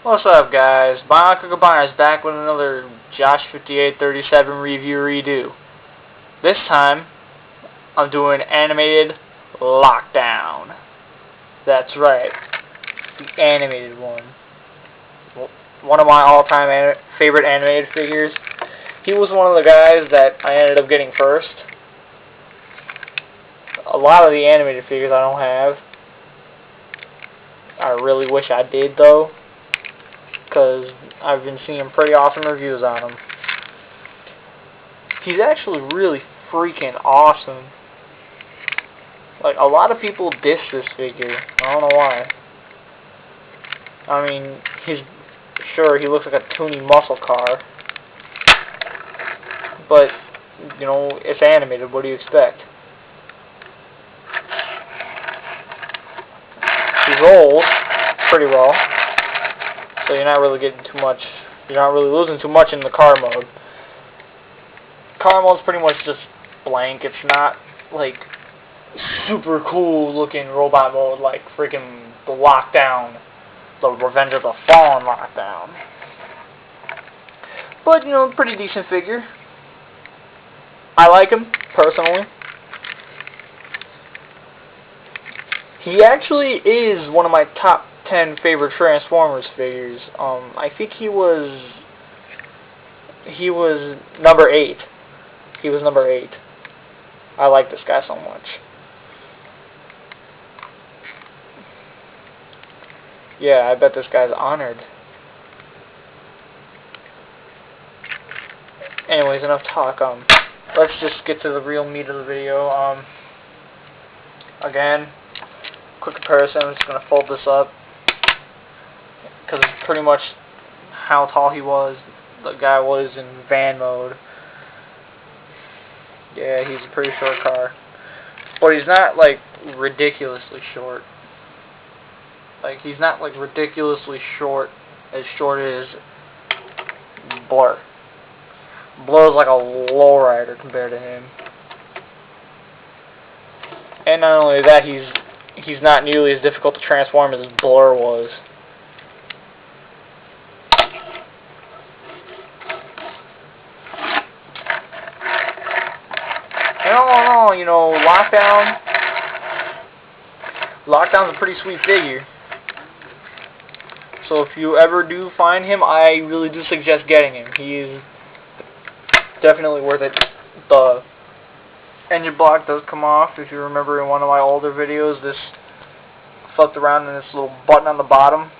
What's up, guys? Bionicle Combiner is back with another josh5837 review redo. This time, I'm doing animated Lockdown. That's right, the animated one. One of my all-time favorite animated figures. He was one of the guys that I ended up getting first. A lot of the animated figures I don't have. I really wish I did, though, because I've been seeing pretty awesome reviews on him. He's actually really freaking awesome. Like, a lot of people diss this figure. I don't know why. I mean, sure, he looks like a toony muscle car. But, you know, it's animated. What do you expect? He's old, pretty well. So you're not really getting too much, you're not really losing too much in the car mode. Car mode's pretty much just blank. It's not like super cool looking robot mode like freaking the Lockdown, the Revenge of the Fallen Lockdown. But, you know, pretty decent figure. I like him, personally. He actually is one of my top 10 favorite Transformers figures. I think he was number 8. He was number 8. I like this guy so much. Yeah, I bet this guy's honored. Anyways, enough talk. Let's just get to the real meat of the video. Again, quick comparison. I'm just gonna fold this up, because it's pretty much how tall the guy was in van mode. Yeah, he's a pretty short car. But he's not, like, ridiculously short. Like, he's not, like, ridiculously short as Blur. Blur's like a lowrider compared to him. And not only that, he's not nearly as difficult to transform as Blur was. And all in all, you know, Lockdown's a pretty sweet figure. So if you ever do find him, I really do suggest getting him. He is definitely worth it. The engine block does come off. If you remember in one of my older videos, this flipped around and this little button on the bottom.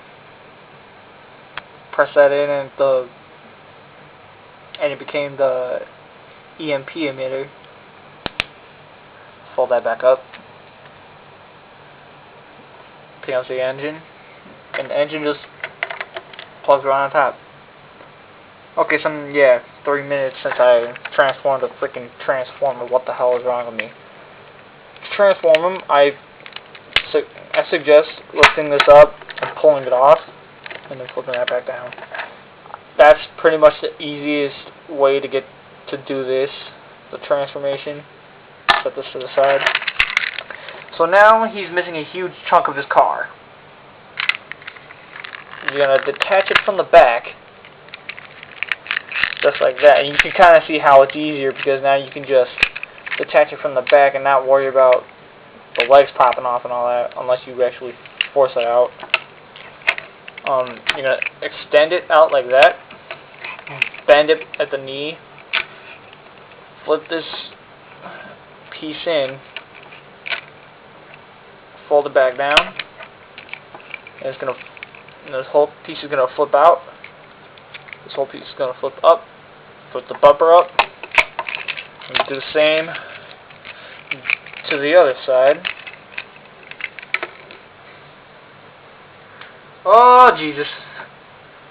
Press that in and it became the EMP emitter. Fold that back up. Pick up the engine. And the engine just plugs right on top. Okay, so yeah, 3 minutes since I transformed a freaking Transformer. What the hell is wrong with me? To transform him, I suggest lifting this up and pulling it off, and then flipping that back down. That's pretty much the easiest way to do this, the transformation. Set this to the side. So now he's missing a huge chunk of his car. You're going to detach it from the back, just like that. And you can kind of see how it's easier, because now you can just detach it from the back and not worry about the legs popping off and all that, unless you actually force it out. You're going to extend it out like that, bend it at the knee, flip this piece in, fold it back down, and this whole piece is going to flip out. This whole piece is going to flip up. Flip the bumper up. And do the same to the other side. Oh, Jesus.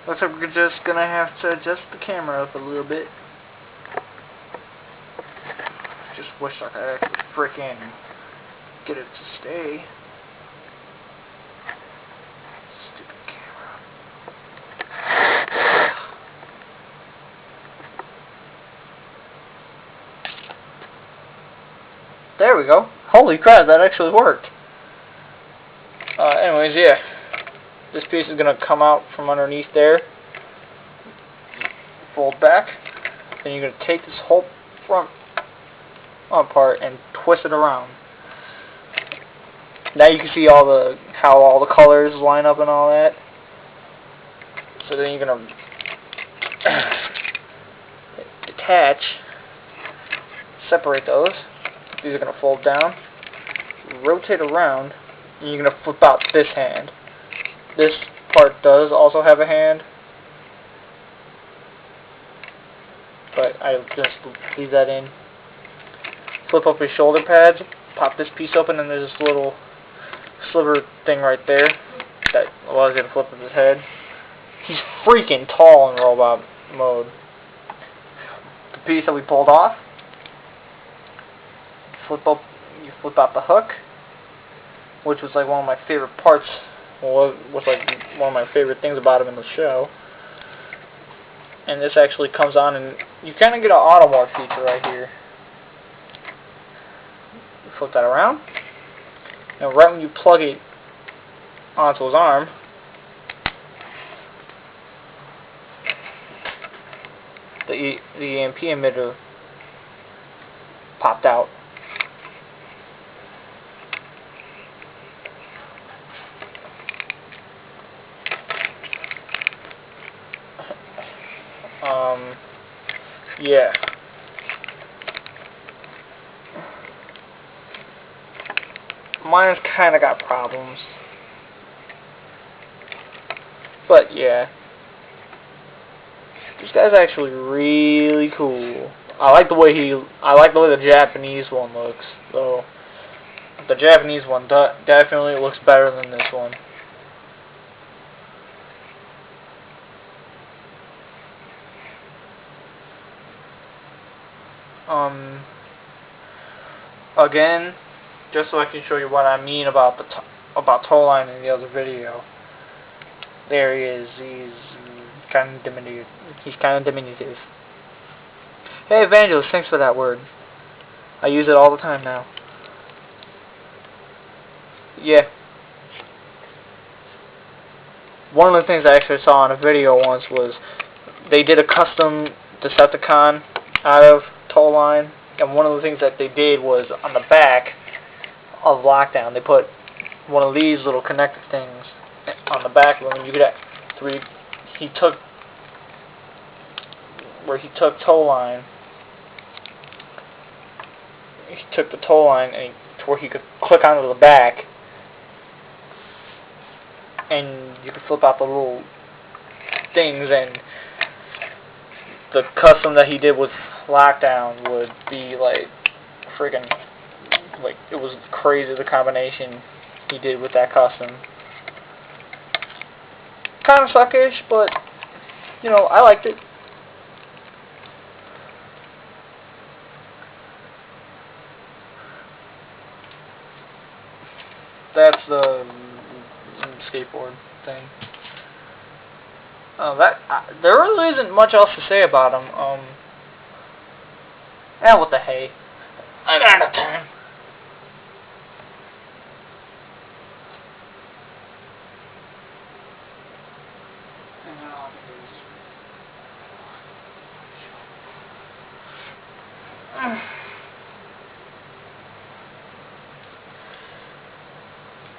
Looks like we're just going to have to adjust the camera up a little bit. Just wish I could actually frickin' get it to stay. There we go. Holy crap, that actually worked. Anyways, yeah. This piece is going to come out from underneath there, fold back, then you're going to take this whole front part and twist it around. Now you can see how all the colors line up and all that. So then you're going to detach, separate those. These are going to fold down, rotate around, and you're going to flip out this hand. This part does also have a hand, but I'll just leave that in. Flip up his shoulder pads, pop this piece open, and there's this little sliver thing right there that allows you to flip up his head. He's freaking tall in robot mode. The piece that we pulled off, you flip out the hook, which was like one of my favorite parts. Well, was like one of my favorite things about him in the show. And this actually comes on, and you kind of get an auto morph feature right here. You flip that around, and right when you plug it onto his arm, the EMP emitter popped out. Yeah. Mine's kinda got problems. But yeah. This guy's actually really cool. I like the way the Japanese one looks, though. The Japanese one definitely looks better than this one. Again, just so I can show you what I mean about tow line in the other video. There he is. He's kind of diminutive. Hey, Evangelist, thanks for that word. I use it all the time now. Yeah. One of the things I actually saw in a video once was they did a custom Decepticon out of tow line, and one of the things that they did was on the back of Lockdown, they put one of these little connector things on the back of them. You could he took tow line. He took the tow line and to where he could click onto the back, and you could flip out the little things, and the custom that he did with Lockdown would be like freaking, like, it was crazy, the combination he did with that custom. Kind of suckish, but you know, I liked it. That's the skateboard thing. There really isn't much else to say about him. What the hey? I'm out of time.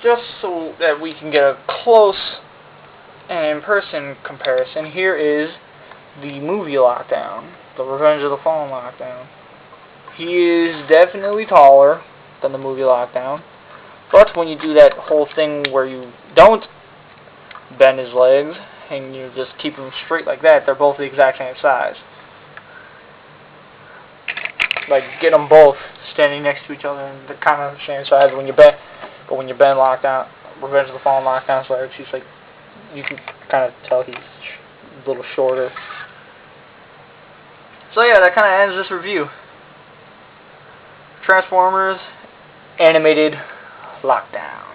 Just so that we can get a close and in-person comparison, here is the movie Lockdown, the Revenge of the Fallen Lockdown. He is definitely taller than the movie Lockdown, but when you do that whole thing where you don't bend his legs and you just keep him straight like that, they're both the exact same size. Like, get them both standing next to each other and they're kind of the same size when you bend. But when you bend Lockdown, Revenge of the Fallen Lockdown's legs, he's like, you can kind of tell he's a little shorter. So yeah, that kind of ends this review. Transformers Animated Lockdown.